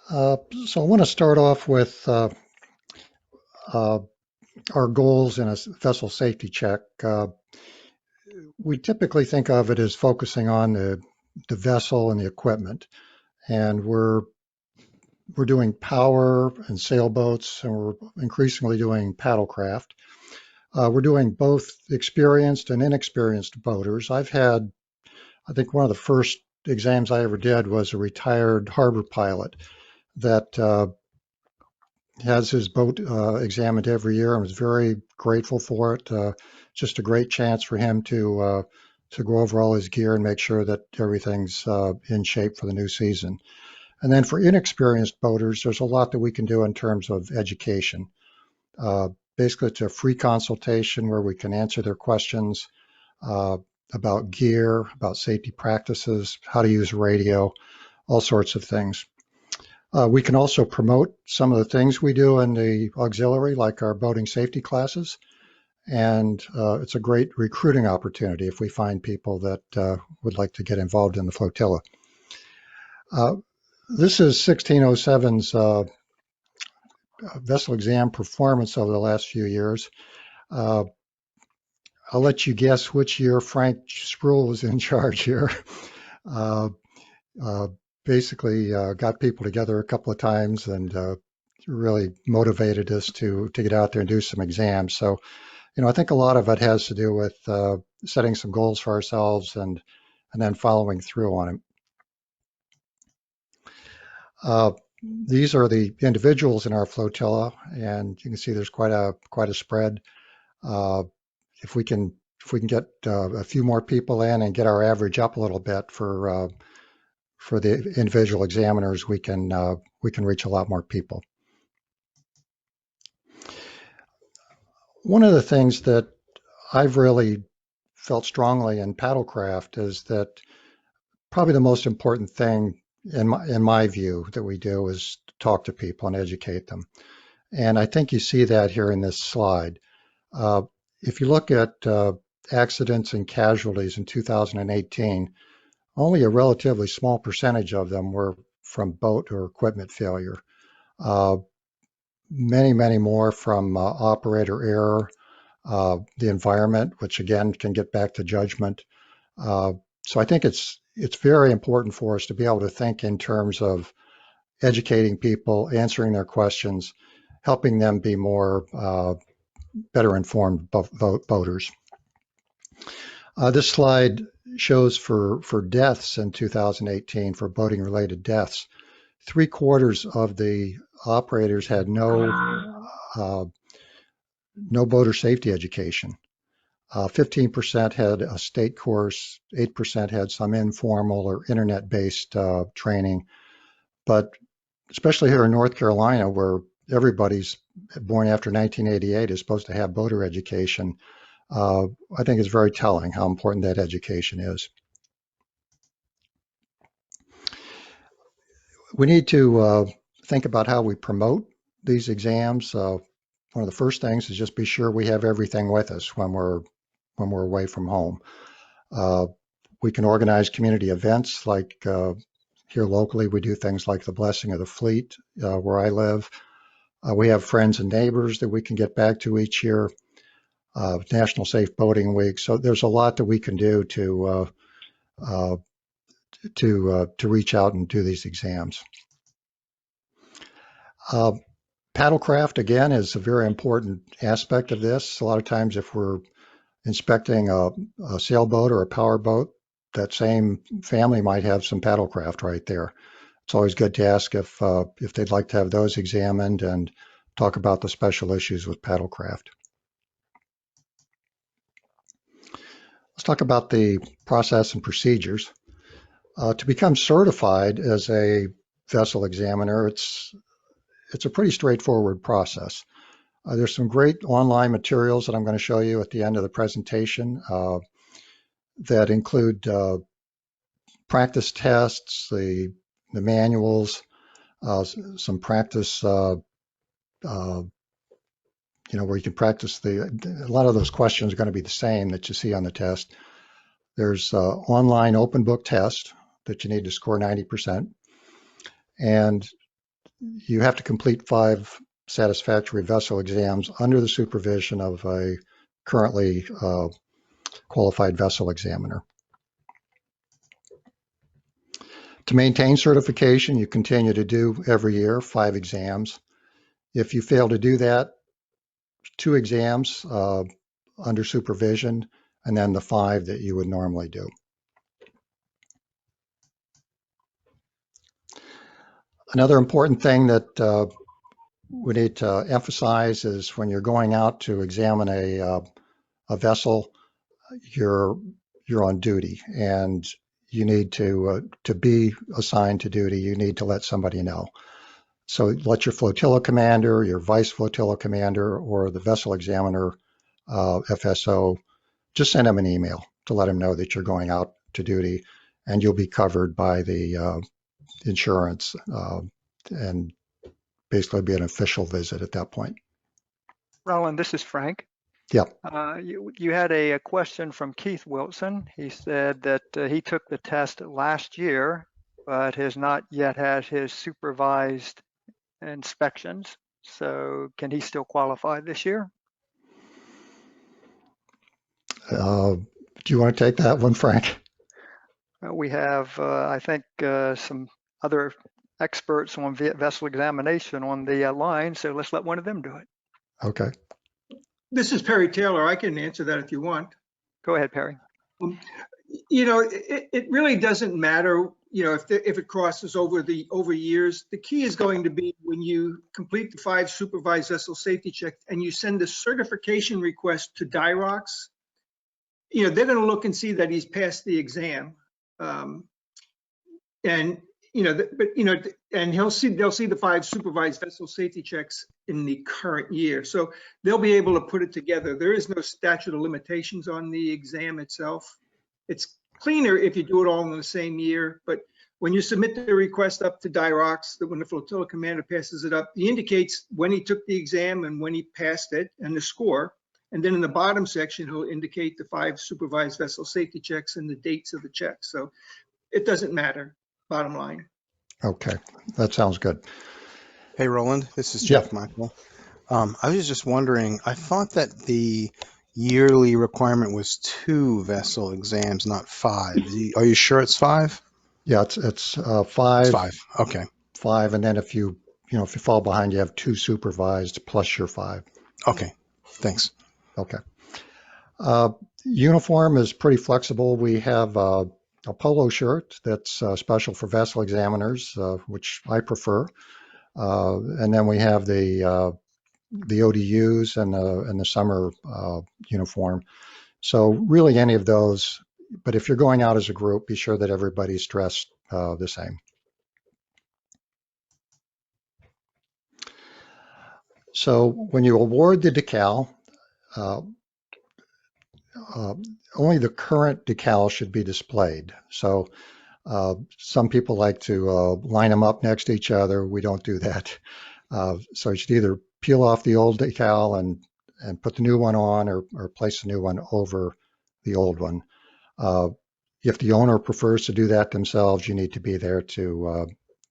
Uh, so I want to start off with uh, our goals in a vessel safety check. We typically think of it as focusing on the vessel and the equipment, and we're doing power and sailboats, and we're increasingly doing paddlecraft. We're doing both experienced and inexperienced boaters. I think one of the first exams I ever did was a retired harbor pilot that has his boat examined every year and was very grateful for it. Just a great chance for him to go over all his gear and make sure that everything's in shape for the new season. And then for inexperienced boaters, there's a lot that we can do in terms of education. Uh, Basically, it's a free consultation where we can answer their questions uh, about gear, about safety practices, how to use radio, all sorts of things. We can also promote some of the things we do in the auxiliary, like our boating safety classes. And it's a great recruiting opportunity if we find people that would like to get involved in the flotilla. Uh, this is 1607's vessel exam performance over the last few years. Uh, I'll let you guess which year Frank Sproul was in charge here. Uh, uh, Basically, got people together a couple of times and really motivated us to get out there and do some exams. So, I think a lot of it has to do with setting some goals for ourselves and then following through on it. These are the individuals in our flotilla, and you can see there's quite a spread. Uh, if we can if we can get a few more people in and get our average up a little bit for the individual examiners, we can reach a lot more people. One of the things that I've really felt strongly in paddlecraft is that probably the most important thing in my view that we do is talk to people and educate them. And I think you see that here in this slide. Uh, if you look at accidents and casualties in 2018, only a relatively small percentage of them were from boat or equipment failure. Uh, many more from operator error, the environment, which again can get back to judgment. Uh, so I think it's very important for us to be able to think in terms of educating people, answering their questions, helping them be more better informed voters. This slide shows for deaths in 2018 for boating related deaths. 3/4 of the operators had uh, no boater safety education. 15% had a state course, 8% had some informal or internet-based training. But especially here in North Carolina, where everybody's born after 1988 is supposed to have boater education, I think it's very telling how important that education is. We need to think about how we promote these exams. One of the first things is just be sure we have everything with us when we're away from home. Uh, we can organize community events like here locally. We do things like the Blessing of the Fleet where I live. We have friends and neighbors that we can get back to each year. National Safe Boating Week. So there's a lot that we can do uh, to reach out and do these exams. Uh, Paddlecraft again is a very important aspect of this. A lot of times, if we're inspecting a sailboat or a power boat, that same family might have some paddlecraft right there. It's always good to ask if they'd like to have those examined and talk about the special issues with paddlecraft. Let's talk about the process and procedures. To become certified as a vessel examiner, it's a pretty straightforward process. There's some great online materials that I'm going to show you at the end of the presentation that include practice tests, the manuals, some practice, where you can practice a lot of those questions are going to be the same that you see on the test. There's online open book test that you need to score 90%. And you have to complete 5 satisfactory vessel exams under the supervision of a currently qualified vessel examiner. To maintain certification, you continue to do every year 5 exams. If you fail to do that, 2 exams under supervision, and then the 5 that you would normally do. Another important thing that we need to emphasize is when you're going out to examine a vessel, you're on duty, and you need to be assigned to duty. You need to let somebody know. So let your flotilla commander, your vice flotilla commander, or the vessel examiner, FSO, just send them an email to let them know that you're going out to duty, and you'll be covered by the insurance, and basically be an official visit at that point. Roland, this is Frank. Yeah. You had a question from Keith Wilson. He said that he took the test last year, but has not yet had his supervised inspections. So can he still qualify this year? Do you want to take that one, Frank? We have, I think, some other experts on vessel examination on the line, so let's let one of them do it. Okay. This is Perry Taylor. I can answer that if you want. Go ahead, Perry. You know, it really doesn't matter, you know, if it crosses over years. The key is going to be when you complete the 5 supervised vessel safety checks and you send a certification request to DIROX, you know, they're going to look and see that he's passed the exam. And you know, but you know, and they'll see the 5 supervised vessel safety checks in the current year, so they'll be able to put it together. There is no statute of limitations on the exam itself. It's cleaner if you do it all in the same year, but when you submit the request up to DIROX, that when the flotilla commander passes it up, he indicates when he took the exam and when he passed it and the score. And then in the bottom section, he'll indicate the 5 supervised vessel safety checks and the dates of the checks. So it doesn't matter, bottom line. Okay, that sounds good. Hey, Roland, this is Jeff Michael. I was just wondering, I thought that the yearly requirement was 2 vessel exams, not 5. Are you sure it's 5? Yeah, it's 5. It's 5. Okay. 5, and then if you fall behind, you have 2 supervised plus your 5. Okay. Thanks. Okay. Uniform is pretty flexible. We have a polo shirt that's special for vessel examiners, which I prefer. And then we have the ODUs and the summer uniform. So really any of those, but if you're going out as a group, be sure that everybody's dressed the same. So when you award the decal, only the current decal should be displayed. So some people like to line them up next to each other. We don't do that. So you should either peel off the old decal and put the new one on, or place the new one over the old one. If the owner prefers to do that themselves, you need to be there to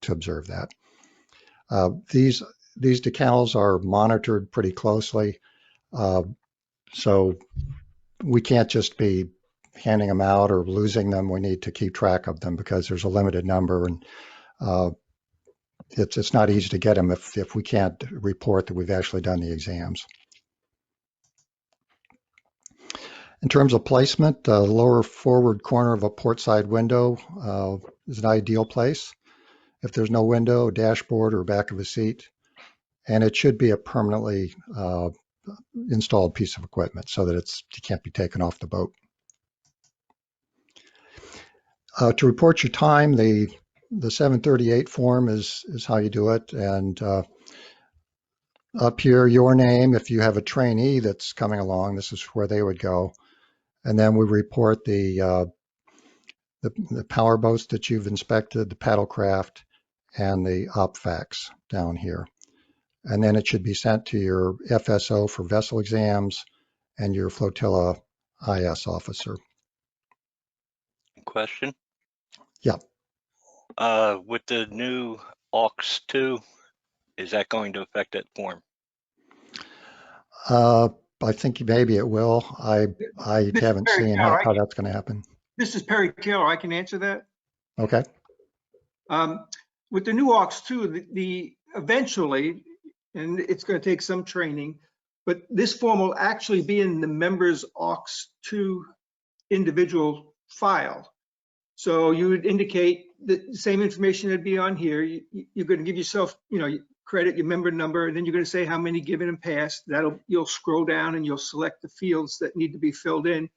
observe that. These decals are monitored pretty closely, so we can't just be handing them out or losing them. We need to keep track of them because there's a limited number, and it's not easy to get them if we can't report that we've actually done the exams. In terms of placement, the lower forward corner of a port side window is an ideal place. If there's no window, dashboard, or back of a seat, and it should be a permanently installed piece of equipment so that it can't be taken off the boat. To report your time, the 738 form is how you do it, and up here, your name. If you have a trainee that's coming along, this is where they would go. And then we report the power boats that you've inspected, the paddle craft, and the OPFACs down here. And then it should be sent to your FSO for vessel exams and your flotilla IS officer. Question? Yeah. With the new AUX 2 Is that going to affect that form? I think maybe it will. I This is haven't Perry seen Keller. how that's going to happen. This is Perry Keller. I can answer that. Okay. With the new AUX 2, the eventually, and it's going to take some training, but this form will actually be in the member's AUX 2 individual file. So you would indicate the same information that'd be on here. You're going to give yourself, credit, your member number, and then you're going to say how many given and passed. You'll scroll down and you'll select the fields that need to be filled in.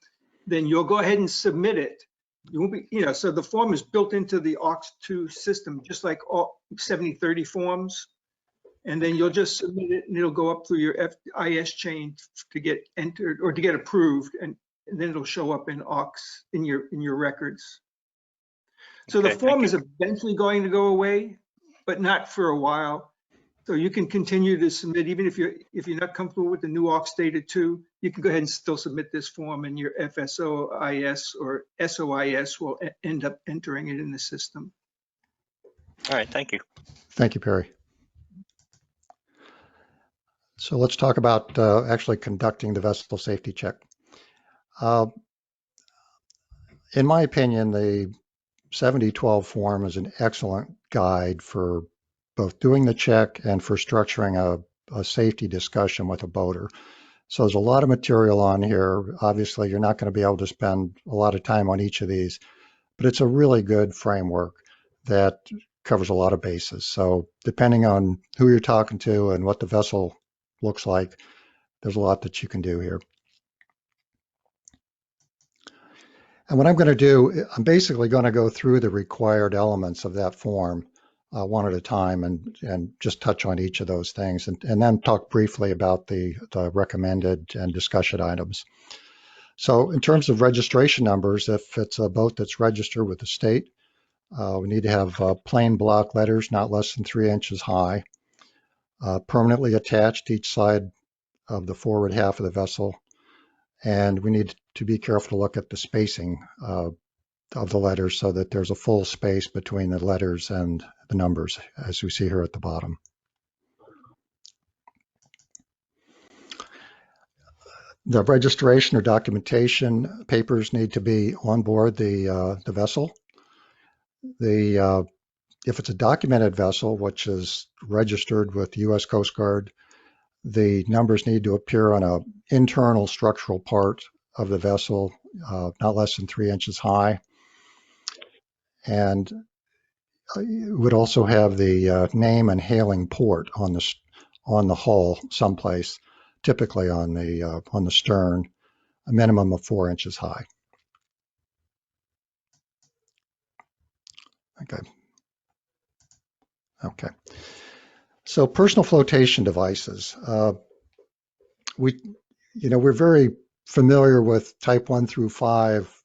Then you'll go ahead and submit it. You won't be, so the form is built into the AUX 2 system, just like all 7030 forms. And then you'll just submit it and it'll go up through your FIS chain to get entered or to get approved. And then it'll show up in AUX in your records. So the Okay, form is eventually going to go away, but not for a while. So you can continue to submit, even if you're not comfortable with the new AUX data 2, you can go ahead and still submit this form, and your FSOIS or SOIS will end up entering it in the system. All right, thank you. Thank you, Perry. So let's talk about actually conducting the vessel safety check. In my opinion, the 7012 form is an excellent guide for both doing the check and for structuring a safety discussion with a boater. So there's a lot of material on here. Obviously, you're not going to be able to spend a lot of time on each of these, but it's a really good framework that covers a lot of bases. So depending on who you're talking to and what the vessel looks like, there's a lot that you can do here. And what I'm going to do, I'm basically going to go through the required elements of that form one at a time and just touch on each of those things and then talk briefly about the recommended and discussion items. So in terms of registration numbers, if it's a boat that's registered with the state, we need to have plain block letters not less than 3 inches high, permanently attached to each side of the forward half of the vessel. And we need to be careful to look at the spacing of the letters so that there's a full space between the letters and the numbers, as we see here at the bottom. The registration or documentation papers need to be on board the vessel. If it's a documented vessel, which is registered with the U.S. Coast Guard, the numbers need to appear on an internal structural part of the vessel, not less than 3 inches high. And it would also have the name and hailing port on the hull someplace, typically on the stern, a minimum of 4 inches high. Okay. So personal flotation devices. We're very familiar with type 1 through 5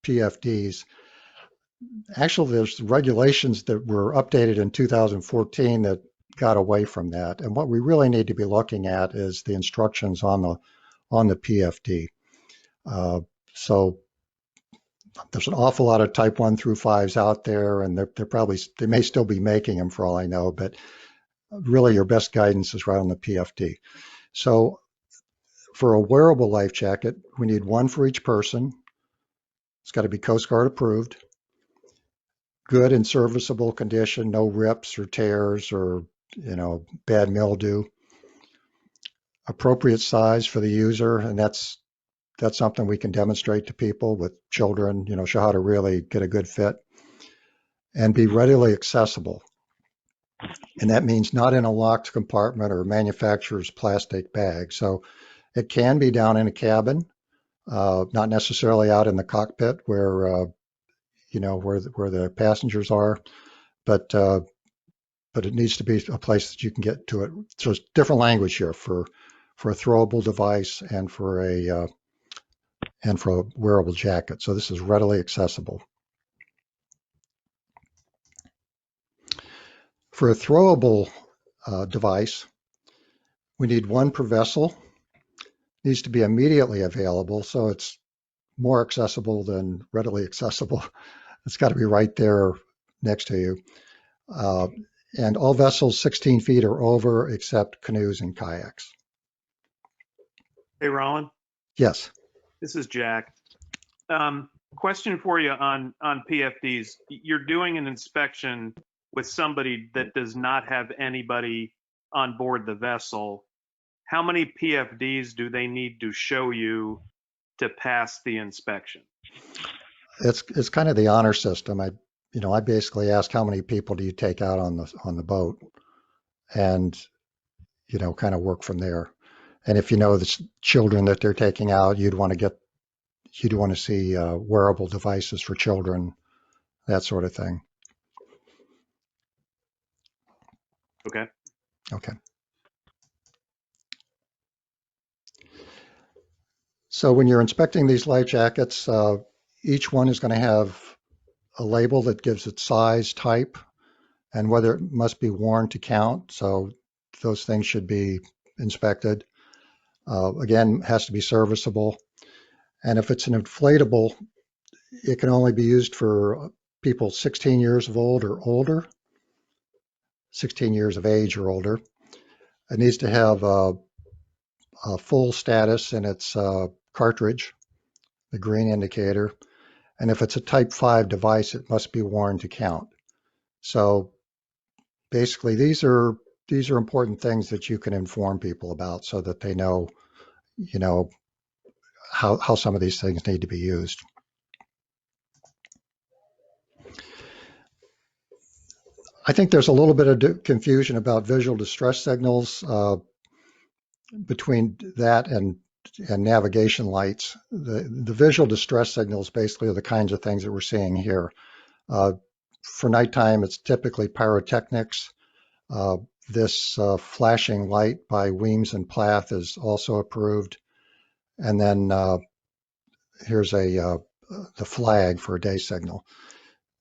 PFDs. Actually, there's regulations that were updated in 2014 that got away from that. And what we really need to be looking at is the instructions on the PFD. So there's an awful lot of type 1 through 5s out there, and they may still be making them for all I know, but really your best guidance is right on the PFD. So for a wearable life jacket, we need one for each person. It's got to be Coast Guard approved. Good and serviceable condition, no rips or tears or bad mildew. Appropriate size for the user, and that's something we can demonstrate to people with children, show how to really get a good fit. And be readily accessible. And that means not in a locked compartment or manufacturer's plastic bag. So it can be down in a cabin, not necessarily out in the cockpit where the passengers are, but it needs to be a place that you can get to it. So it's different language here for a throwable device and for a wearable jacket. So this is readily accessible. For a throwable device, we need one per vessel. It needs to be immediately available, so it's more accessible than readily accessible. It's got to be right there next to you. and all vessels 16 feet or over except canoes and kayaks. Hey, Roland, Yes. this is Jack. Question for you on PFDs. You're doing an inspection with somebody that does not have anybody on board the vessel. How many PFDs do they need to show you to pass the inspection? It's kind of the honor system. I basically ask how many people do you take out on the boat, and kind of work from there. And if you know the children that they're taking out, you'd want to see wearable devices for children, that sort of thing. Okay. Okay. So when you're inspecting these life jackets, each one is going to have a label that gives it size, type, and whether it must be worn to count. So those things should be inspected. Again, has to be serviceable. And if it's an inflatable, it can only be used for people 16 years of old or older, 16 years of age or older. It needs to have a full status in its cartridge, the green indicator. And if it's a Type 5 device, it must be worn to count. So basically, these are important things that you can inform people about so that they know, how some of these things need to be used. I think there's a little bit of confusion about visual distress signals between that and navigation lights. The visual distress signals basically are the kinds of things that we're seeing here. For nighttime, it's typically pyrotechnics. This flashing light by Weems and Plath is also approved. And then here's the flag for a day signal.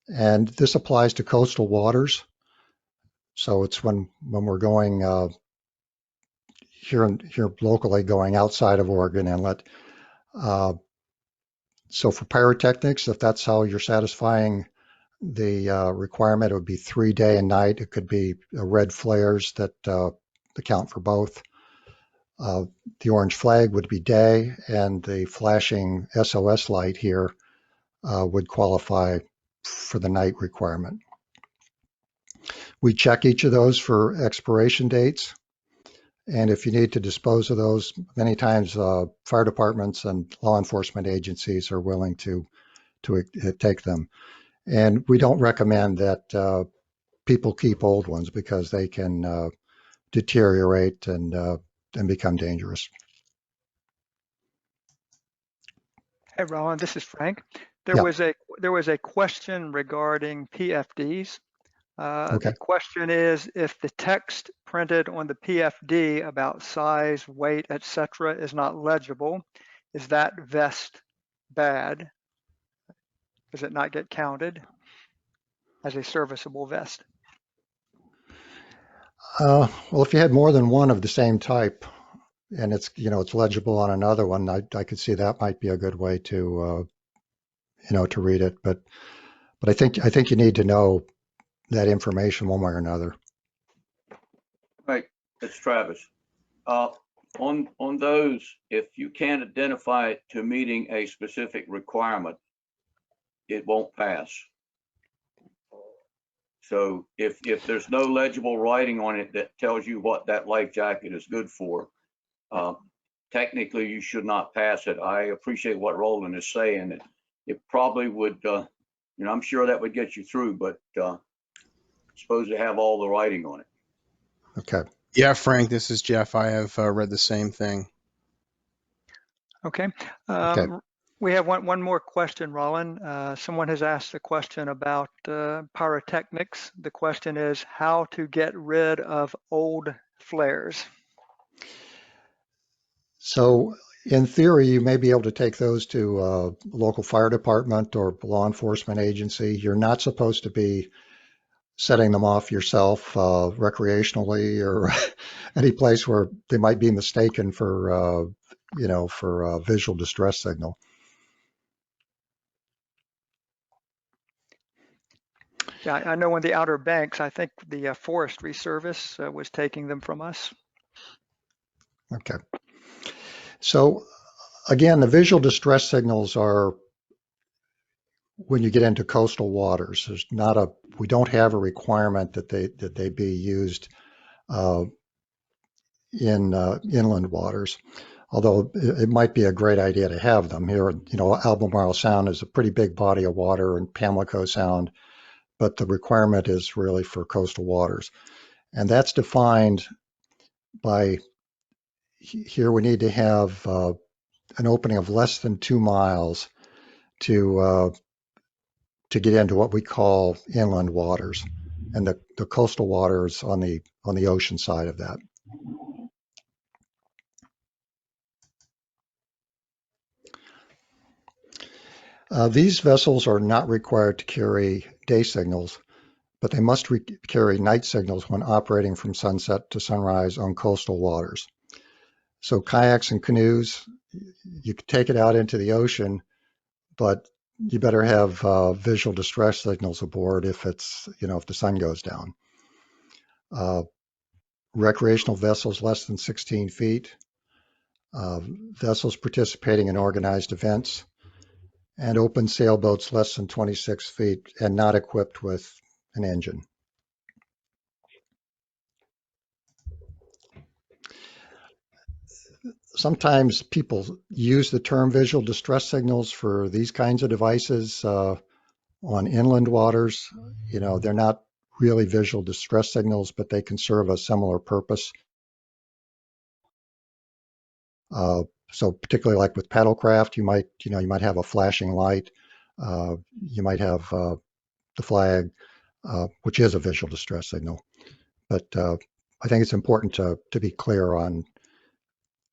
And this applies to coastal waters. So it's when we're going here locally, going outside of Oregon Inlet. So for pyrotechnics, if that's how you're satisfying the requirement, it would be 3 day and night. It could be red flares that account for both. The orange flag would be day, and the flashing SOS light here would qualify for the night requirement. We check each of those for expiration dates. And if you need to dispose of those, many times fire departments and law enforcement agencies are willing to take them. And we don't recommend that people keep old ones because they can deteriorate and become dangerous. Hey, Roland, this is Frank. Yeah. There was a question regarding PFDs. Okay. The question is, if the text printed on the PFD about size, weight, etc., is not legible, is that vest bad? Does it not get counted as a serviceable vest? Well, if you had more than one of the same type, and it's legible on another one, I could see that might be a good way to to read it. But I think you need to know that information one way or another. Right, it's Travis. On those, if you can't identify it to meeting a specific requirement, it won't pass. So if there's no legible writing on it that tells you what that life jacket is good for, technically you should not pass it. I appreciate what Roland is saying. It probably would, I'm sure that would get you through, but supposed to have all the writing on it. Okay. Yeah, Frank, this is Jeff. I have read the same thing. Okay. Okay. We have one more question, Roland. Someone has asked a question about pyrotechnics. The question is how to get rid of old flares. So in theory, you may be able to take those to a local fire department or law enforcement agency. You're not supposed to be setting them off yourself recreationally or any place where they might be mistaken for, for a visual distress signal. Yeah, I know on the Outer Banks, I think the Forestry Service was taking them from us. Okay. So again, the visual distress signals are when you get into coastal waters. There's not a, we don't have a requirement that they be used in inland waters. Although it might be a great idea to have them here. You know, Albemarle Sound is a pretty big body of water, and Pamlico Sound, but the requirement is really for coastal waters, and that's defined by here. We need to have an opening of less than 2 miles to get into what we call inland waters, and the coastal waters on the ocean side of that. These vessels are not required to carry day signals, but they must carry night signals when operating from sunset to sunrise on coastal waters. So kayaks and canoes, you could take it out into the ocean, but you better have visual distress signals aboard if it's, you know, if the sun goes down. Recreational vessels less than 16 feet, vessels participating in organized events, and open sailboats less than 26 feet and not equipped with an engine. Sometimes people use the term visual distress signals for these kinds of devices on inland waters. You know, they're not really visual distress signals, but they can serve a similar purpose. So particularly like with paddlecraft, you might have a flashing light. You might have the flag, which is a visual distress signal. But I think it's important to be clear on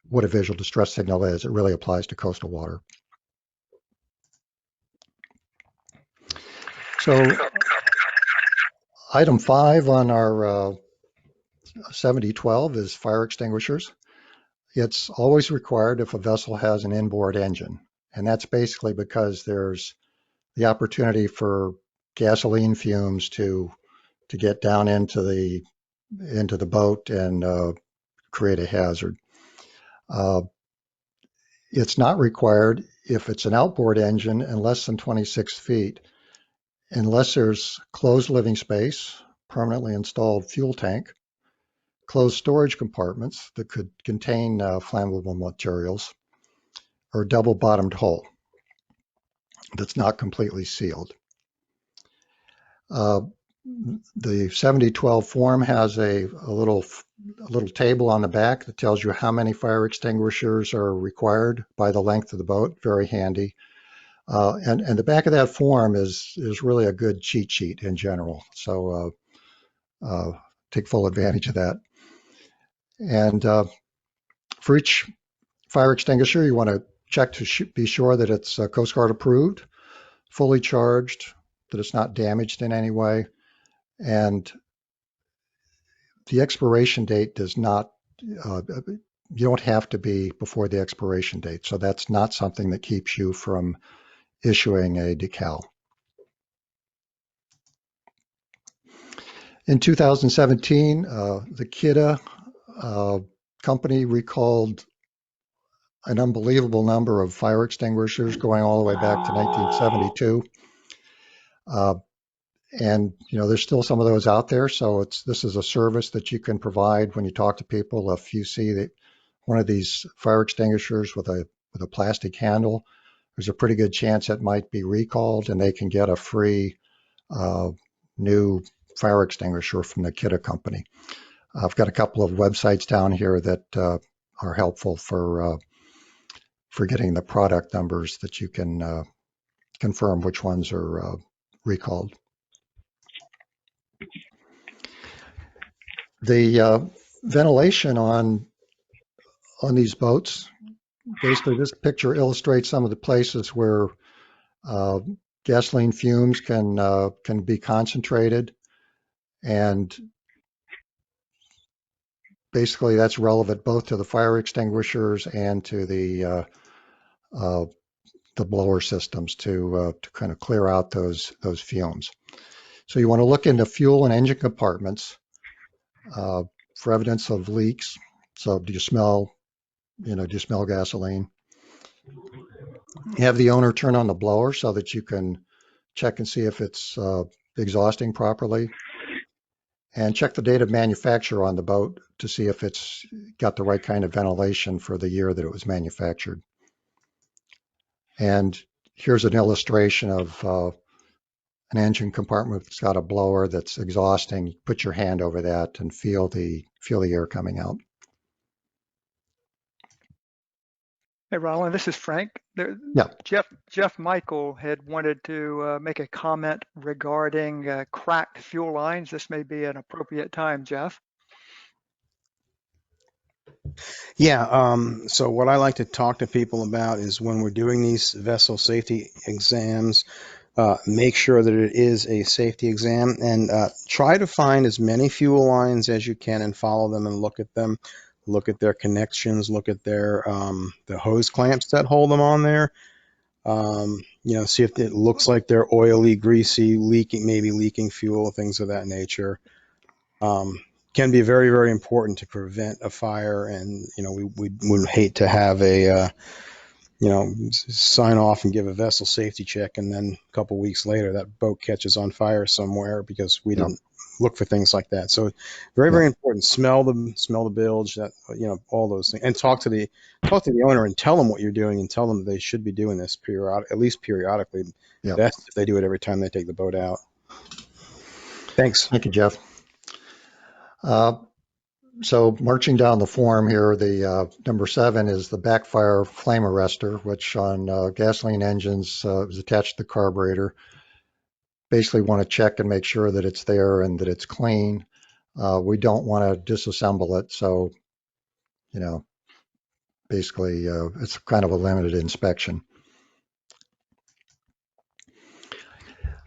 what a visual distress signal is. It really applies to coastal water. So item 5 on our 7012 is fire extinguishers. It's always required if a vessel has an inboard engine. And that's basically because there's the opportunity for gasoline fumes to get down into the boat and create a hazard. It's not required if it's an outboard engine and less than 26 feet, unless there's closed living space, permanently installed fuel tank, closed storage compartments that could contain flammable materials, or double bottomed hull that's not completely sealed. The 7012 form has a little table on the back that tells you how many fire extinguishers are required by the length of the boat. Very handy. And the back of that form is really a good cheat sheet in general. So take full advantage of that. And for each fire extinguisher, you want to check to be sure that it's Coast Guard approved, fully charged, that it's not damaged in any way. And the expiration date does not, you don't have to be before the expiration date. So that's not something that keeps you from issuing a decal. In 2017, the Kidde company recalled an unbelievable number of fire extinguishers going all the way back to 1972. And you know, there's still some of those out there. So this is a service that you can provide when you talk to people. If you see that one of these fire extinguishers with a plastic handle, there's a pretty good chance it might be recalled, and they can get a free new fire extinguisher from the Kidde company. I've got a couple of websites down here that are helpful for getting the product numbers that you can confirm which ones are recalled. The ventilation on these boats, basically this picture illustrates some of the places where gasoline fumes can be concentrated, and basically that's relevant both to the fire extinguishers and to the blower systems to kind of clear out those fumes. So you want to look into fuel and engine compartments for evidence of leaks. So do you smell gasoline? Have the owner turn on the blower so that you can check and see if it's exhausting properly. And check the date of manufacture on the boat to see if it's got the right kind of ventilation for the year that it was manufactured. And here's an illustration of an engine compartment that's got a blower that's exhausting. Put your hand over that and feel the air coming out. Hey, Roland, this is Frank. Yeah. Jeff Michael had wanted to make a comment regarding cracked fuel lines. This may be an appropriate time, Jeff. Yeah, so what I like to talk to people about is when we're doing these vessel safety exams, make sure that it is a safety exam, and try to find as many fuel lines as you can and follow them and look at them, look at their connections, look at their the hose clamps that hold them on there. See if it looks like they're oily, greasy, leaking, maybe leaking fuel, things of that nature. Can be very, very important to prevent a fire. And, we would hate to have sign off and give a vessel safety check, and then a couple weeks later that boat catches on fire somewhere because we didn't look for things like that. So very, very important. Smell the bilge, that, all those things, and talk to the owner and tell them what you're doing and tell them that they should be doing this at least periodically. Best if they do it every time they take the boat out. Thanks. Thank you, Jeff. So marching down the form here, the number 7 is the backfire flame arrestor, which on gasoline engines is attached to the carburetor. Basically want to check and make sure that it's there and that it's clean. We don't want to disassemble it. So, basically it's kind of a limited inspection.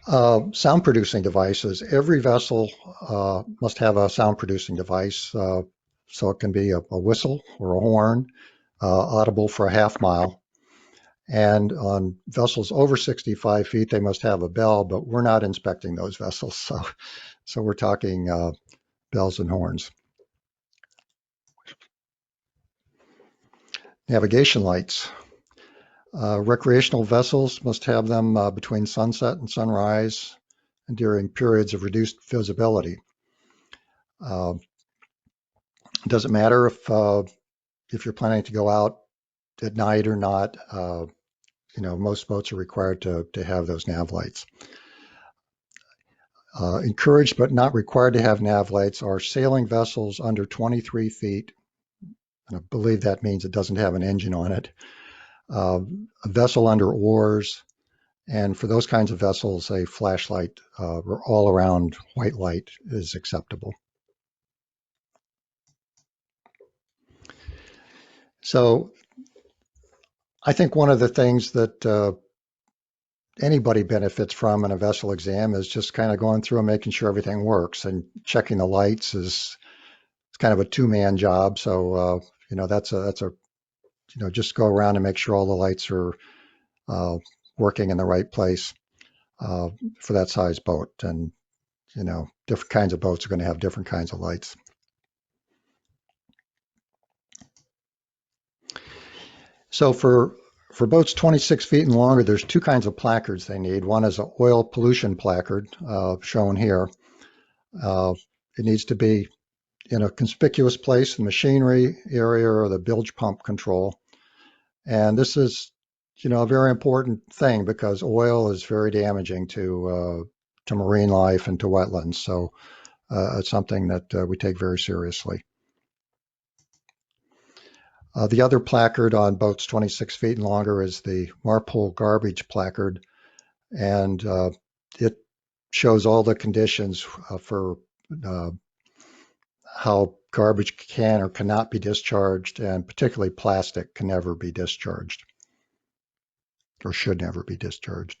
Sound producing devices. Every vessel must have a sound producing device. So it can be a whistle or a horn, audible for a half mile. And on vessels over 65 feet, they must have a bell, but we're not inspecting those vessels. So we're talking bells and horns. Navigation lights. Recreational vessels must have them between sunset and sunrise and during periods of reduced visibility. It doesn't matter if you're planning to go out at night or not. Most boats are required to have those nav lights. Encouraged but not required to have nav lights are sailing vessels under 23 feet. And I believe that means it doesn't have an engine on it. A vessel under oars, and for those kinds of vessels, a flashlight or all-around white light is acceptable. So I think one of the things that anybody benefits from in a vessel exam is just kind of going through and making sure everything works, and checking the lights it's kind of a two-man job. So, that's a just go around and make sure all the lights are working in the right place for that size boat. And, different kinds of boats are going to have different kinds of lights. So for boats 26 feet and longer, there's two kinds of placards they need. One is an oil pollution placard, shown here. It needs to be in a conspicuous place in the machinery area or the bilge pump control. And this is, a very important thing because oil is very damaging to marine life and to wetlands. So it's something that we take very seriously. The other placard on boats 26 feet and longer is the Marpole garbage placard, and it shows all the conditions for how garbage can or cannot be discharged, and particularly plastic can never be discharged or should never be discharged.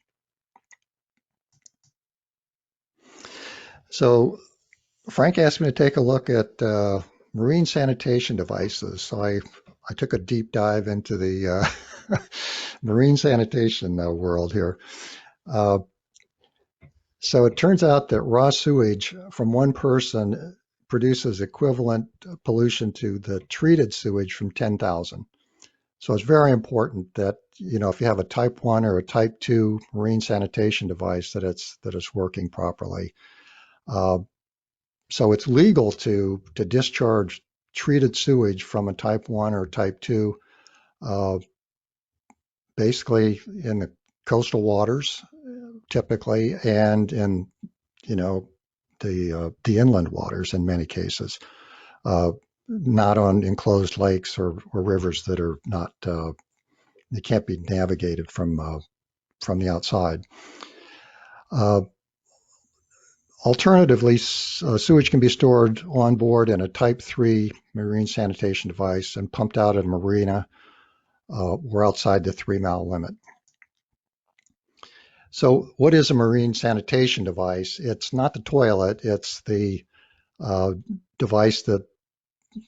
So Frank asked me to take a look at marine sanitation devices. So I took a deep dive into the marine sanitation world here. So it turns out that raw sewage from one person produces equivalent pollution to the treated sewage from 10,000. So it's very important that, if you have a type 1 or a type 2 marine sanitation device, that it's working properly. So it's legal to discharge treated sewage from a type 1 or type 2, basically in the coastal waters, typically, and in, the inland waters in many cases, not on enclosed lakes or rivers that are not, they can't be navigated from the outside. Alternatively, sewage can be stored on board in a Type 3 marine sanitation device and pumped out at a marina or outside the 3-mile limit. So what is a marine sanitation device? It's not the toilet, it's the device that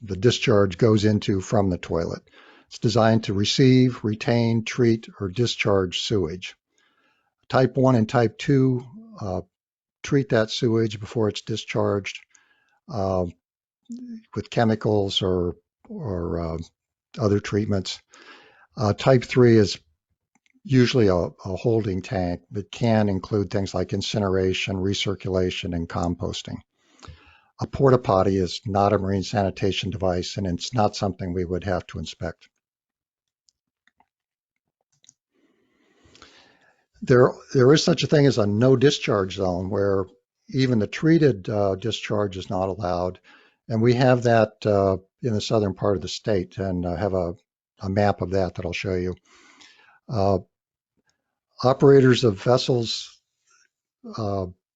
the discharge goes into from the toilet. It's designed to receive, retain, treat, or discharge sewage. Type 1 and Type 2 treat that sewage before it's discharged with chemicals or other treatments. Type 3 is usually a holding tank that can include things like incineration, recirculation, and composting. A porta potty is not a marine sanitation device, and it's not something we would have to inspect. There is such a thing as a no discharge zone where even the treated discharge is not allowed. And we have that in the southern part of the state, and have a map of that I'll show you. Operators of vessels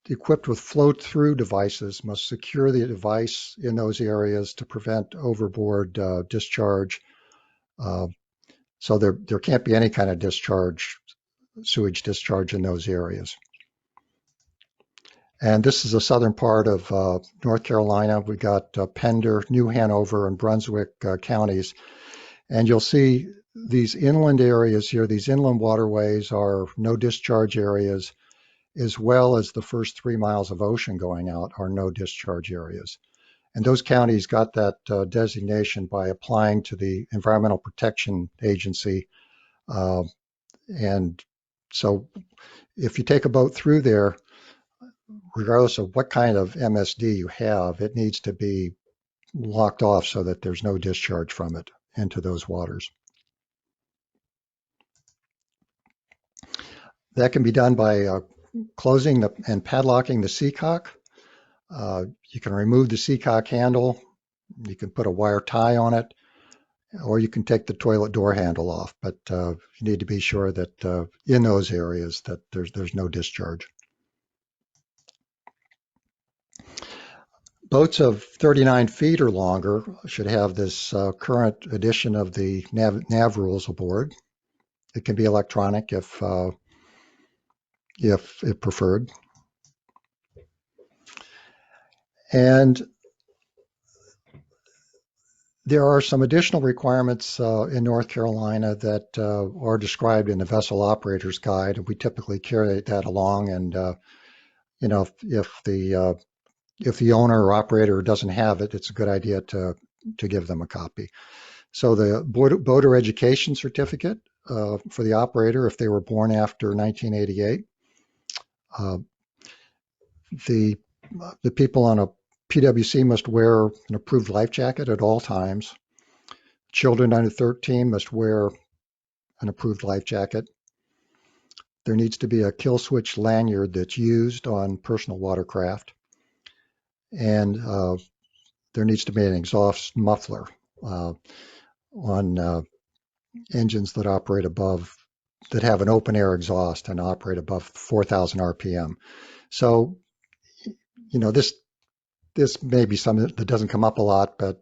equipped with flow-through devices must secure the device in those areas to prevent overboard discharge. So there can't be any kind of sewage discharge in those areas. And this is the southern part of North Carolina. We got Pender, New Hanover, and Brunswick counties. And you'll see these inland areas here, these inland waterways are no discharge areas, as well as the first 3 miles of ocean going out are no discharge areas. And those counties got that designation by applying to the Environmental Protection Agency. And so if you take a boat through there, regardless of what kind of MSD you have, it needs to be locked off so that there's no discharge from it into those waters. That can be done by closing and padlocking the seacock. You can remove the seacock handle. You can put a wire tie on it, or you can take the toilet door handle off. But you need to be sure that in those areas that there's no discharge. Boats of 39 feet or longer should have this current edition of the nav rules aboard. It can be electronic if preferred. And there are some additional requirements in North Carolina that are described in the Vessel Operator's Guide. We typically carry that along, and if the owner or operator doesn't have it, it's a good idea to give them a copy. So the boater education certificate for the operator, if they were born after 1988. The people on a PWC must wear an approved life jacket at all times. Children under 13 must wear an approved life jacket. There needs to be a kill switch lanyard that's used on personal watercraft. And there needs to be an exhaust muffler on engines that operate that have an open air exhaust and operate above 4,000 RPM. So, this may be something that doesn't come up a lot, but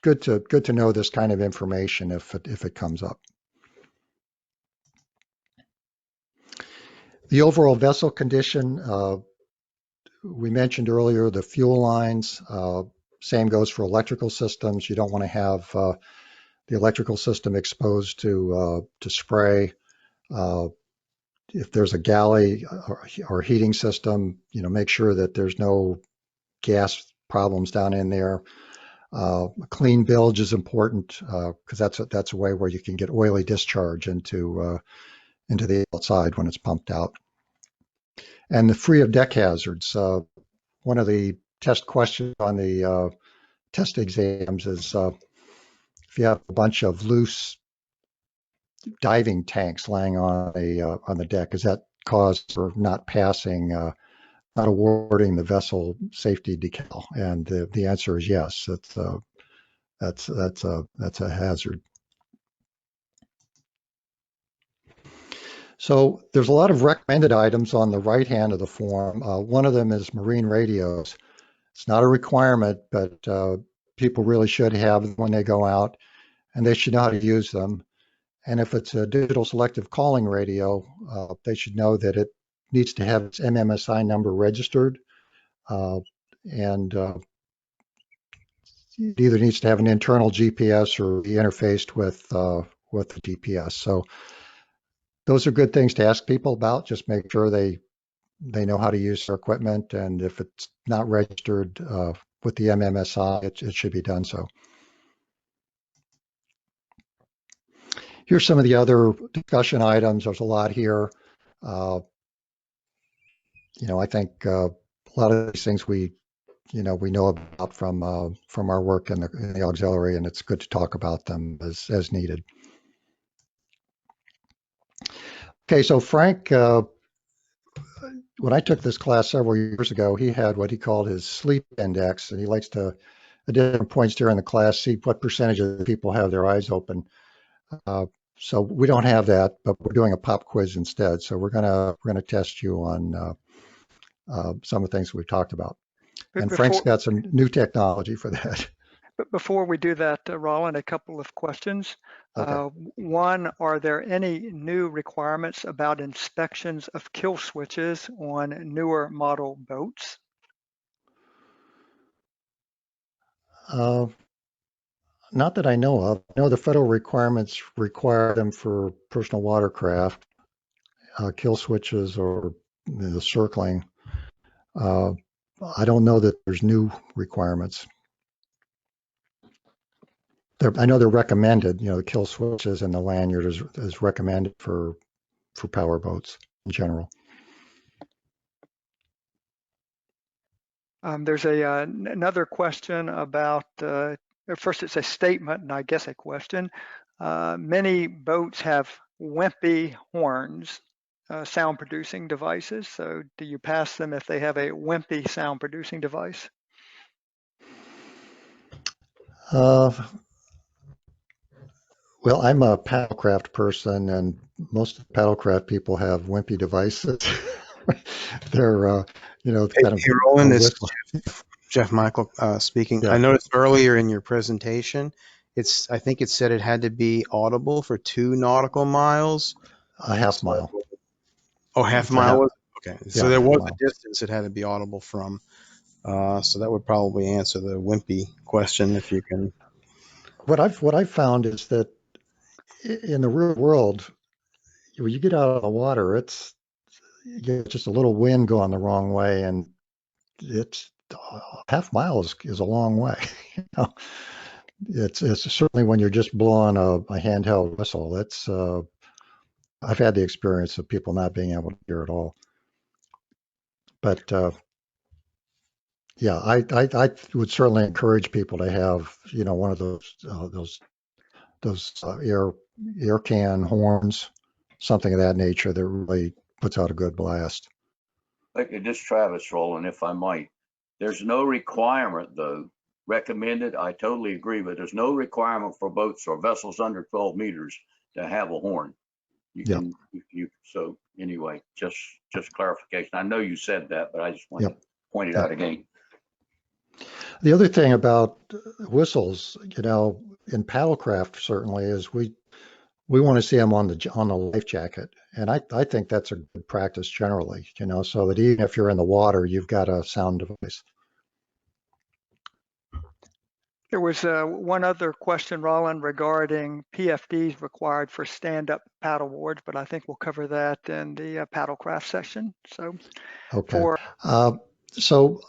good to know this kind of information if it comes up. The overall vessel condition, we mentioned earlier, the fuel lines, same goes for electrical systems. You don't want to have the electrical system exposed to spray. if there's a galley or heating system, make sure that there's no gas problems down in there. A clean bilge is important because that's a way where you can get oily discharge into the outside when it's pumped out. And the free of deck hazards. One of the test questions on the test exams is if you have a bunch of loose diving tanks laying on the deck, is that cause for not passing, not awarding the vessel safety decal? And the answer is yes. That's a hazard. So there's a lot of recommended items on the right hand of the form. One of them is marine radios. It's not a requirement, but people really should have them when they go out, and they should know how to use them. And if it's a digital selective calling radio, they should know that it needs to have its MMSI number registered, and it either needs to have an internal GPS or be interfaced with the GPS. So those are good things to ask people about. Just make sure they know how to use their equipment, and if it's not registered with the MMSI, it should be done so. Here's some of the other discussion items. There's a lot here. I think a lot of these things we know about from our work in the auxiliary, and it's good to talk about them as needed. Okay, so Frank, when I took this class several years ago, he had what he called his sleep index, and he likes to, at different points during the class, see what percentage of the people have their eyes open. So we don't have that, but we're doing a pop quiz instead. So we're gonna test you on some of the things we've talked about. And Frank's got some new technology for that. But before we do that, Roland, a couple of questions. Okay. One, are there any new requirements about inspections of kill switches on newer model boats? Not that I know of. I know the federal requirements require them for personal watercraft, kill switches or the circling. I don't know that there's new requirements. I know they're recommended. The kill switches and the lanyard is recommended for power boats in general. There's another question about, first it's a statement and I guess a question. Many boats have wimpy horns, sound producing devices. So do you pass them if they have a wimpy sound producing device? Well, I'm a paddlecraft person, and most paddlecraft people have wimpy devices. They're, Hey, kind of hey, Roland, a this whistle. is Jeff Michael speaking. I Yeah, noticed earlier in your presentation, I think it said it had to be audible for 2 nautical miles. a half So, mile. oh, half It's a mile half, was it? Okay. So yeah, there half was mile. a distance it had to be audible from. So that would probably answer the wimpy question if you can. What I've found is that in the real world, when you get out of the water, you get just a little wind going the wrong way, and it's half mile is a long way. You know? It's certainly when you're just blowing a handheld whistle. I've had the experience of people not being able to hear at all. But yeah, I would certainly encourage people to have one of those air can horns, something of that nature that really puts out a good blast. Okay, this Travis Roland, if I might. There's no requirement though, recommended, I totally agree, but there's no requirement for boats or vessels under 12 meters to have a horn. You Yep. can, so anyway, just clarification. I know you said that, but I just want Yep. to point it out again. The other thing about whistles, in paddlecraft certainly is we want to see them on the life jacket, and I think that's a good practice generally, so that even if you're in the water, you've got a sound device. There was one other question, Roland, regarding PFDs required for stand-up paddle boards, but I think we'll cover that in the paddlecraft section. So Okay. So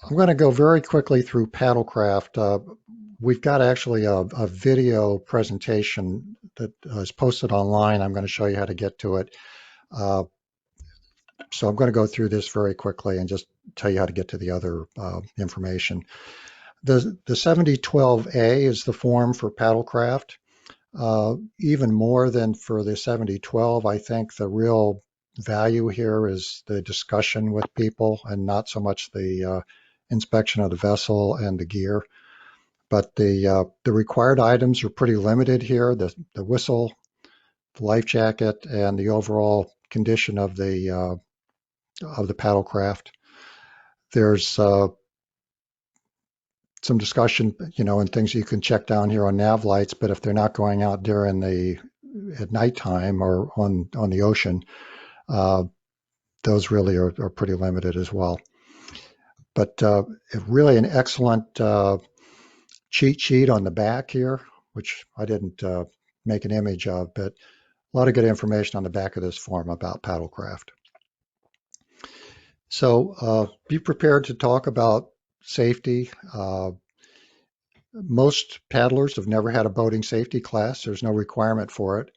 I'm going to go very quickly through paddlecraft. We've got actually a video presentation that is posted online. I'm going to show you how to get to it. So I'm going to go through this very quickly and just tell you how to get to the other information. The 7012A is the form for paddlecraft. Even more than for the 7012, I think the real value here is the discussion with people and not so much the inspection of the vessel and the gear. But the required items are pretty limited here. The whistle, the life jacket, and the overall condition of the paddlecraft. There's some discussion, and things you can check down here on nav lights, but if they're not going out during at nighttime or on the ocean, those really are pretty limited as well. But really an excellent cheat sheet on the back here, which I didn't make an image of, but a lot of good information on the back of this form about paddlecraft. So be prepared to talk about safety. Most paddlers have never had a boating safety class. There's no requirement for it.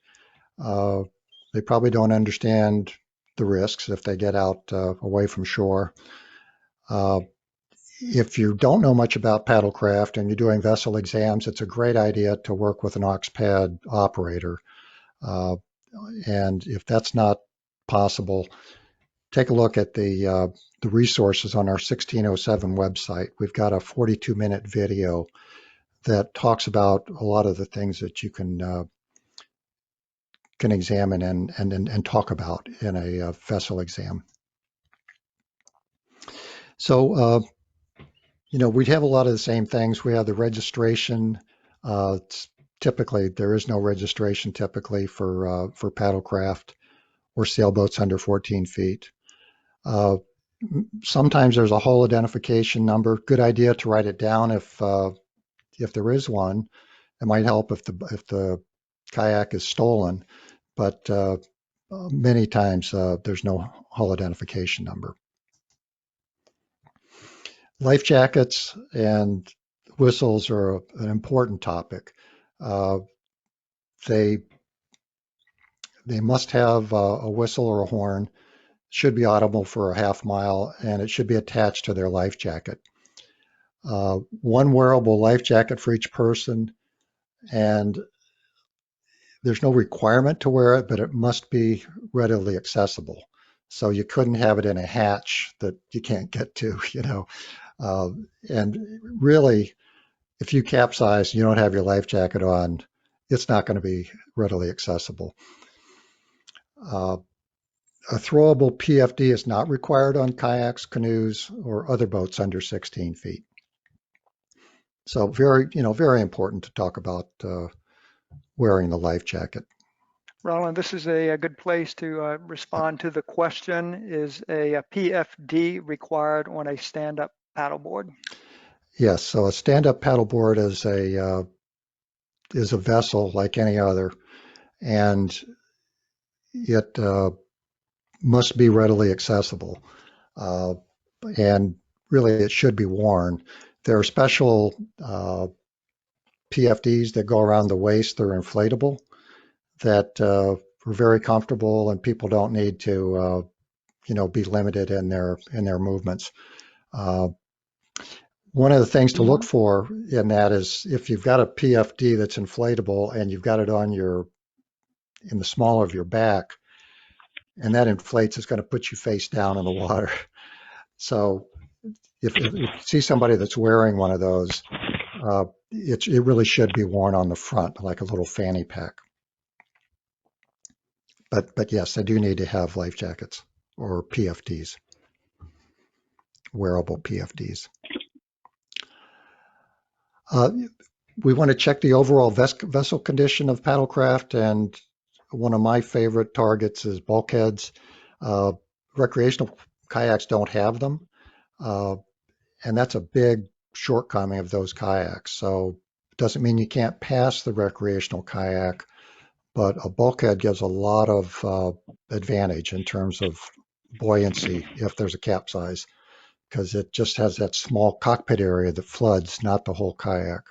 They probably don't understand the risks if they get out away from shore. If you don't know much about paddlecraft and you're doing vessel exams, it's a great idea to work with an aux-pad operator. And if that's not possible, take a look at the resources on our 1607 website. We've got a 42-minute video that talks about a lot of the things that you can examine and talk about in a vessel exam. So, we have a lot of the same things. We have the registration. Typically, there is no registration typically for paddlecraft or sailboats under 14 feet. Sometimes there's a hull identification number. Good idea to write it down if there is one. It might help if the kayak is stolen, but many times there's no hull identification number. Life jackets and whistles are an important topic. They must have a whistle or a horn, should be audible for a half mile, and it should be attached to their life jacket. One wearable life jacket for each person, and there's no requirement to wear it, but it must be readily accessible. So you couldn't have it in a hatch that you can't get to, and really, if you capsize and you don't have your life jacket on, it's not going to be readily accessible. A throwable PFD is not required on kayaks, canoes, or other boats under 16 feet. So very important to talk about wearing the life jacket. Roland, this is a good place to respond to the question. Is a PFD required on a stand-up paddleboard? Yes, so a stand-up paddleboard is a vessel like any other, and it must be readily accessible. And really, it should be worn. There are special PFDs that go around the waist. They're inflatable, that are very comfortable, and people don't need to, be limited in their movements. One of the things to look for in that is if you've got a PFD that's inflatable and you've got it on in the small of your back, and that inflates, it's going to put you face down in the water. So if you see somebody that's wearing one of those, it really should be worn on the front, like a little fanny pack. But yes, they do need to have life jackets or PFDs, wearable PFDs. We want to check the overall vessel condition of paddlecraft, and one of my favorite targets is bulkheads. Recreational kayaks don't have them, and that's a big shortcoming of those kayaks. So it doesn't mean you can't pass the recreational kayak, but a bulkhead gives a lot of advantage in terms of buoyancy if there's a capsize, because it just has that small cockpit area that floods, not the whole kayak.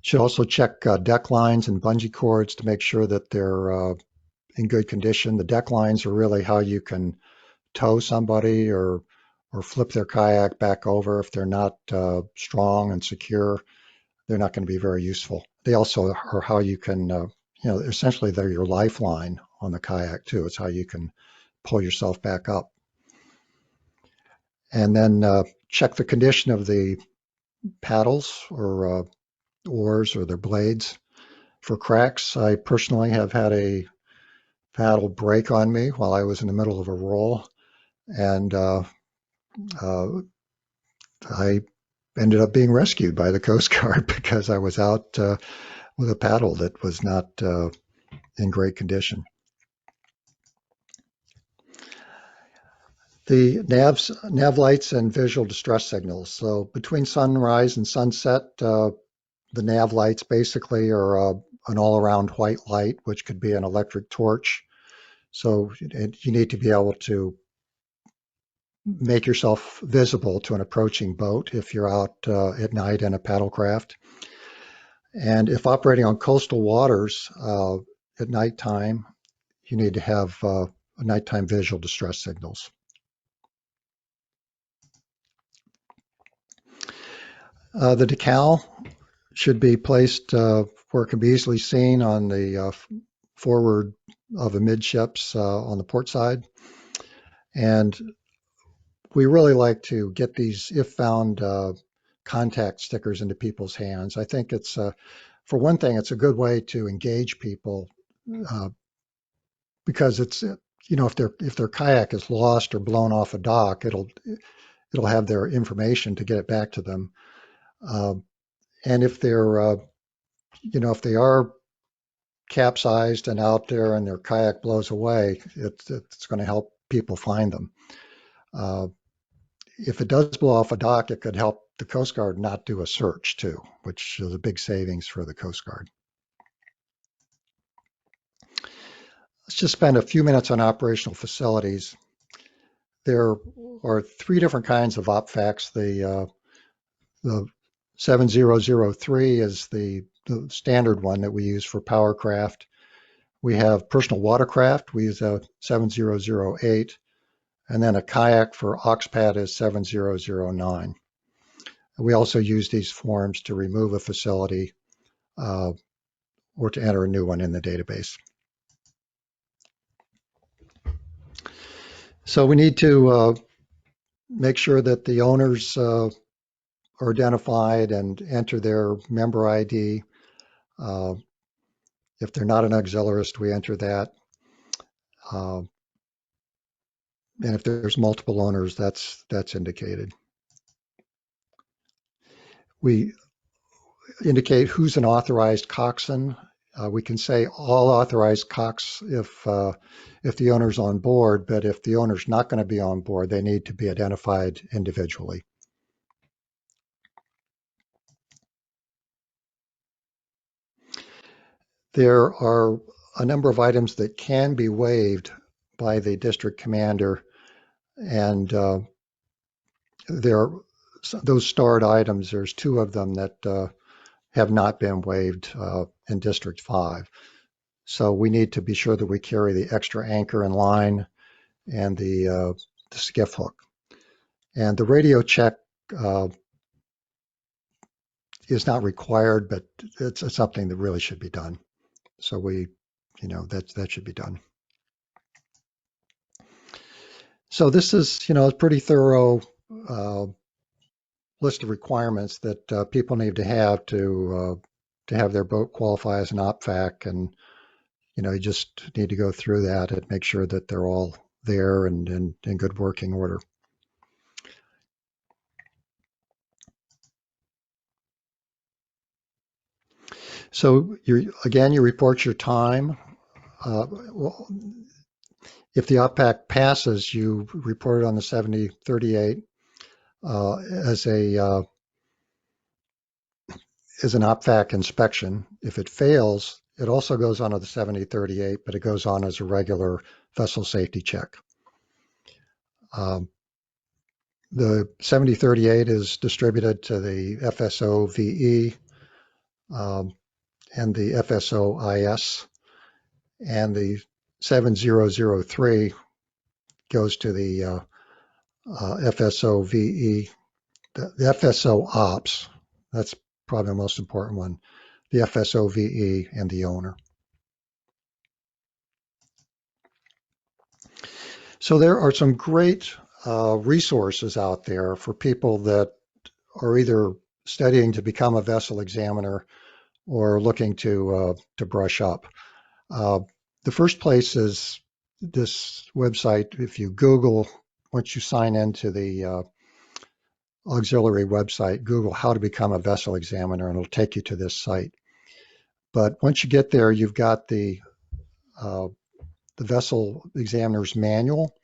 Should also check deck lines and bungee cords to make sure that they're in good condition. The deck lines are really how you can tow somebody or flip their kayak back over. If they're not strong and secure, they're not going to be very useful. They also are how you can, essentially they're your lifeline on the kayak too. It's how you can pull yourself back up. And then check the condition of the paddles or oars or their blades for cracks. I personally have had a paddle break on me while I was in the middle of a roll, and I ended up being rescued by the Coast Guard because I was out with a paddle that was not in great condition. The nav lights and visual distress signals. So between sunrise and sunset, the nav lights basically are an all-around white light, which could be an electric torch. So you need to be able to make yourself visible to an approaching boat if you're out at night in a paddlecraft. And if operating on coastal waters at nighttime, you need to have nighttime visual distress signals. The decal should be placed where it can be easily seen on the forward of amidships on the port side. And we really like to get these if found contact stickers into people's hands. I think it's, for one thing, it's a good way to engage people because it's, if their kayak is lost or blown off a dock, it'll have their information to get it back to them. And if they're, if they are capsized and out there and their kayak blows away, it's going to help people find them. If it does blow off a dock, it could help the Coast Guard not do a search too, which is a big savings for the Coast Guard. Let's just spend a few minutes on operational facilities. There are three different kinds of OPFACs. The 7003 is the standard one that we use for powercraft. We have personal watercraft. We use a 7008. And then a kayak for OXPAD is 7009. We also use these forms to remove a facility or to enter a new one in the database. So we need to make sure that the owners are identified and enter their member ID. If they're not an auxiliarist, we enter that. And if there's multiple owners, that's indicated. We indicate who's an authorized coxswain. We can say all authorized cox if the owner's on board, but if the owner's not going to be on board, they need to be identified individually. There are a number of items that can be waived by the district commander, and those starred items, there's two of them that have not been waived in District 5. So we need to be sure that we carry the extra anchor and line and the skiff hook. And the radio check is not required, but it's something that really should be done. So that should be done. So this is, a pretty thorough list of requirements that people need to have have their boat qualify as an OPFAC, and you just need to go through that and make sure that they're all there and in good working order. So you report your time. Well, if the OPFAC passes, you report it on the 7038. as a as an OPFAC inspection. If it fails, it also goes on to the 7038, but it goes on as a regular vessel safety check. The 7038 is distributed to the FSO VE and the FSO IS, and the 7003 goes to the FSO VE, the FSO Ops. That's probably the most important one. The FSO VE and the owner. So there are some great resources out there for people that are either studying to become a vessel examiner or looking to brush up. The first place is this website. If you Google, once you sign into the auxiliary website, Google how to become a vessel examiner, and it'll take you to this site. But once you get there, you've got the vessel examiner's manual,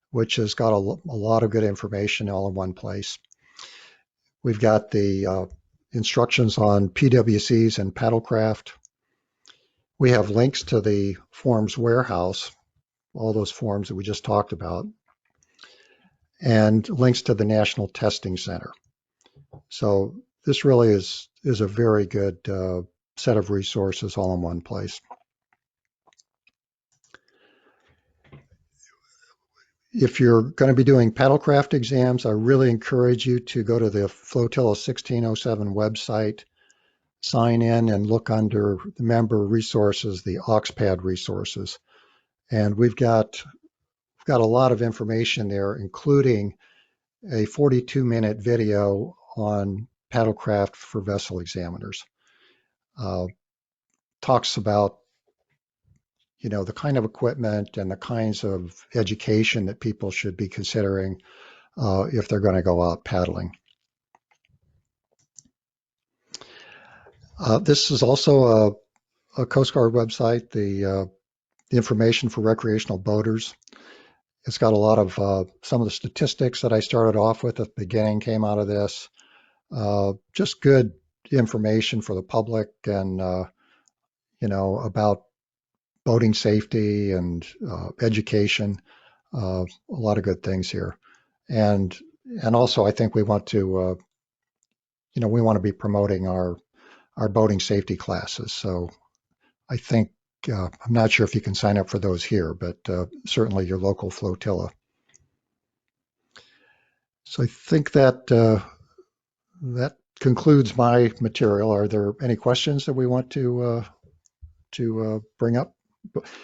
which has got a lot of good information all in one place. We've got the instructions on PWCs and paddlecraft. We have links to the forms warehouse, all those forms that we just talked about, and links to the National Testing Center. So this really is a very good set of resources all in one place. If you're going to be doing paddlecraft exams, I really encourage you to go to the Flotilla 1607 website, sign in, and look under the member resources, the AuxPad resources. And we've got a lot of information there, including a 42-minute video on paddlecraft for vessel examiners. Talks about the kind of equipment and the kinds of education that people should be considering if they're going to go out paddling. This is also a Coast Guard website, the information for recreational boaters. It's got a lot of some of the statistics that I started off with at the beginning came out of this. Just good information for the public and, about boating safety and education. A lot of good things here. And also I think we want to, we want to be promoting our boating safety classes. So I think, I'm not sure if you can sign up for those here, but certainly your local flotilla. So I think that that concludes my material. Are there any questions that we want to bring up?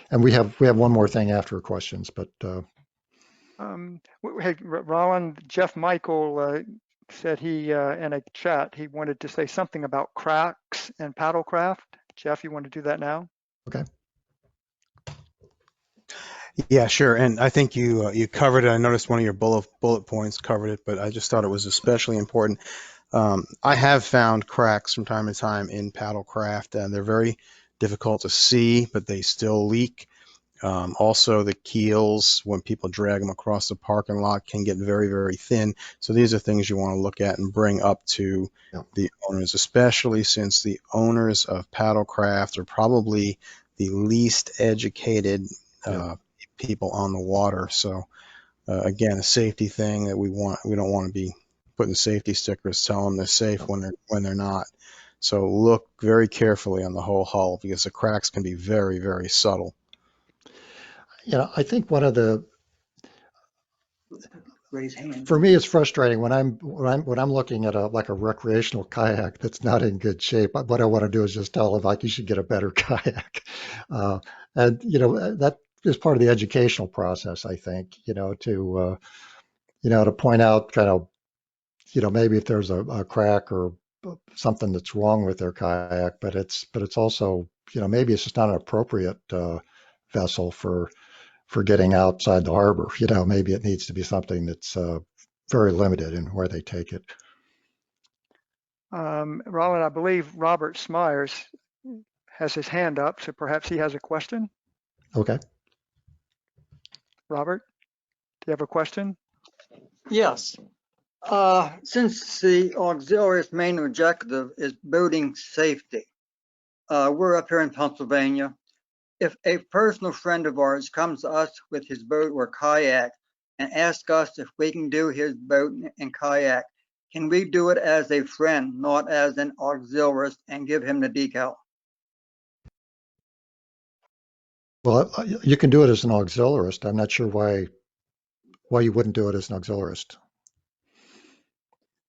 And we have one more thing after questions, but Hey, Roland, Jeff Michael said he in a chat he wanted to say something about cracks and paddlecraft. Jeff, you want to do that now? okay. Yeah, sure. And I think you covered it. I noticed one of your bullet points covered it, but I just thought it was especially important. I have found cracks from time to time in paddlecraft, and they're very difficult to see, but they still leak. Also, the keels, when people drag them across the parking lot, can get very, very thin. So these are things you want to look at and bring up to the owners, especially since the owners of paddlecraft are probably the least educated people on the water. So again, a safety thing that we don't want to be putting safety stickers telling them they're safe when they're not. So look very carefully on the whole hull because the cracks can be very, very subtle. I think one of the Raise hand. for me, it's frustrating when I'm looking at a recreational kayak that's not in good shape. What I want to do is just tell them like you should get a better kayak, and that is part of the educational process. I think to point out kind of maybe if there's a crack or something that's wrong with their kayak, but it's also maybe it's just not an appropriate vessel for getting outside the harbor. Maybe it needs to be something that's very limited in where they take it. Roland, I believe Robert Smyers has his hand up, so perhaps he has a question. Okay. Robert, do you have a question? Yes. Since the auxiliary's main objective is boating safety, we're up here in Pennsylvania. If a personal friend of ours comes to us with his boat or kayak and asks us if we can do his boat and kayak, can we do it as a friend, not as an auxiliarist, and give him the decal? Well, you can do it as an auxiliarist. I'm not sure why you wouldn't do it as an auxiliarist.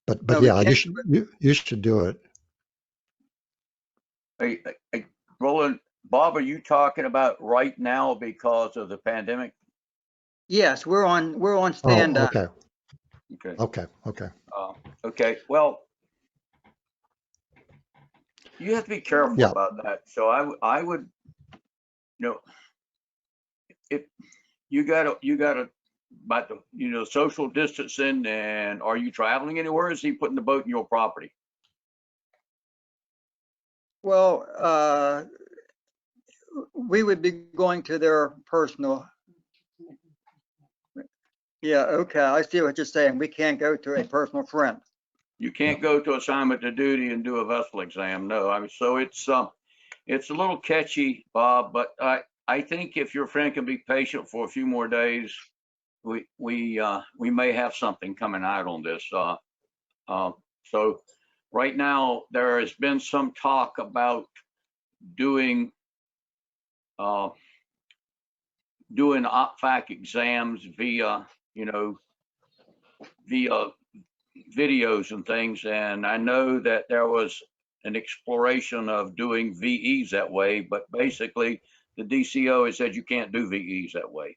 But No, yeah, you should do it. Hey, Roland, Bob, are you talking about right now because of the pandemic? yes, we're on Oh, standby. okay, Okay. okay. Okay. Well, you have to be careful Yeah. about that. So I would, if you gotta, about the, social distancing, and are you traveling anywhere? Is he putting the boat in your property? Well, we would be going to their personal. Yeah, okay, I see what you're saying. We can't go to a personal friend. You can't go to assignment to duty and do a vessel exam. No, I mean, so it's a little catchy, Bob, but I think if your friend can be patient for a few more days, we may have something coming out on this. So right now there has been some talk about doing OPFAC exams via videos and things, and I know that there was an exploration of doing VEs that way, but basically the DCO has said you can't do VEs that way.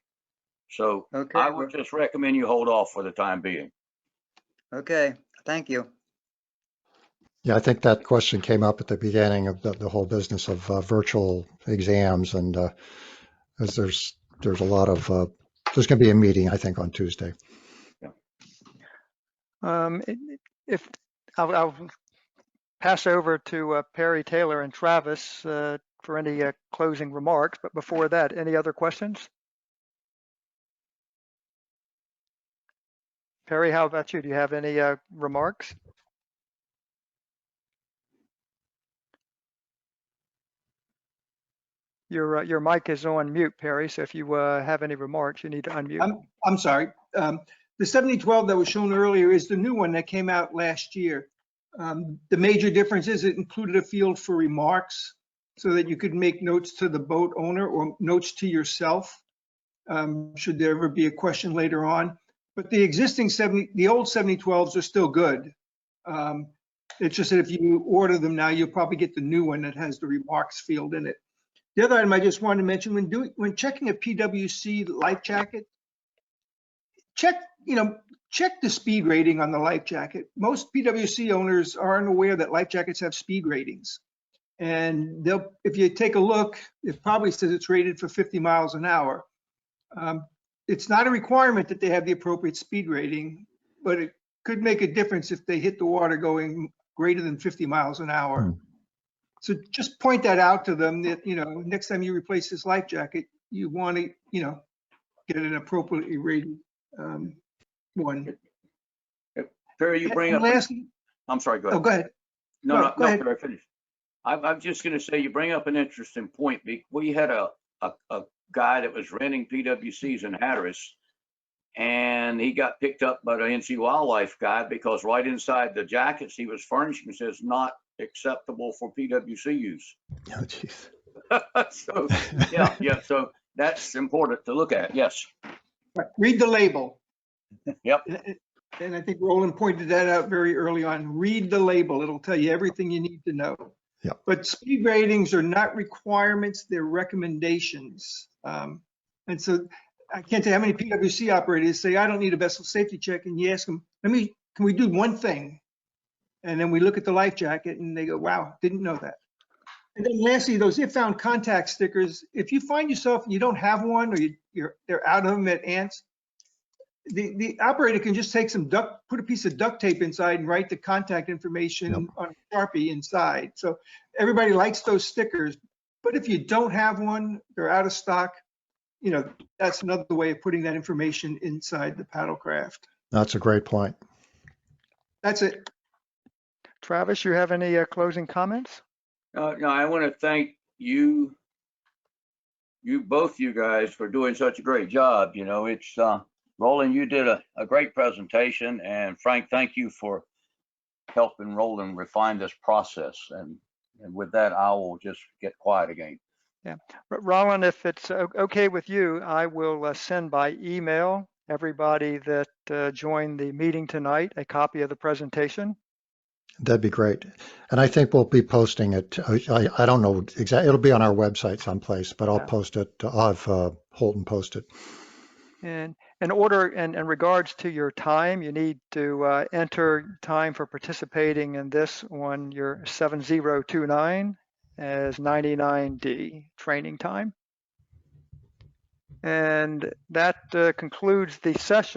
So Okay, I would just recommend you hold off for the time being. okay, thank you. Yeah, I think that question came up at the beginning of the whole business of virtual exams, and as there's a lot of there's going to be a meeting, I think, on Tuesday. If I'll pass over to Perry Taylor and Travis for any closing remarks, but before that, any other questions? Perry, how about you? Do you have any remarks? Your mic is on mute, Perry. So if you have any remarks, you need to unmute. I'm sorry. The 7012 that was shown earlier is the new one that came out last year. The major difference is it included a field for remarks so that you could make notes to the boat owner or notes to yourself, should there ever be a question later on. But the old 7012s are still good. It's just that if you order them now, you'll probably get the new one that has the remarks field in it. The other item I just wanted to mention, when checking a PWC life jacket, check the speed rating on the life jacket. Most PWC owners aren't aware that life jackets have speed ratings. And if you take a look, it probably says it's rated for 50 miles an hour. It's not a requirement that they have the appropriate speed rating, but it could make a difference if they hit the water going greater than 50 miles an hour. So just point that out to them that, next time you replace this life jacket, you want to, get an appropriately rated one. Perry, you bring And up. lastly, I'm sorry, go ahead. oh, go ahead. No, go ahead. Perry, finish. I'm just going to say you bring up an interesting point. We had a guy that was renting PWCs in Hatteras, and he got picked up by the NC Wildlife guy because right inside the jackets he was furnishing says not acceptable for PWC use. Oh, geez. So yeah. So that's important to look at. Yes. Right. Read the label. Yep. And I think Roland pointed that out very early on. Read the label. It'll tell you everything you need to know. Yeah. But speed ratings are not requirements, they're recommendations. And so I can't tell you how many PWC operators say, I don't need a vessel safety check. And you ask them, can we do one thing? And then we look at the life jacket and they go, wow, didn't know that. And then lastly, those if found contact stickers, if you find yourself, you don't have one or they're out of them at ants, the operator can just take put a piece of duct tape inside and write the contact information on Sharpie inside. So everybody likes those stickers, but if you don't have one, they're out of stock. That's another way of putting that information inside the paddlecraft. That's a great point. That's it. Travis, you have any closing comments? No, I want to thank you, both you guys, for doing such a great job. You know, it's Roland, you did a great presentation, and Frank, thank you for helping Roland refine this process. And with that, I will just get quiet again. Yeah, Roland, if it's okay with you, I will send by email everybody that joined the meeting tonight a copy of the presentation. That'd be great. And I think we'll be posting it. I don't know exactly. It'll be on our website someplace, but I'll Yeah. post it. I'll have Holton post it. And in order and in regards to your time, you need to enter time for participating in this on your 7029 as 99D training time. And that concludes the session.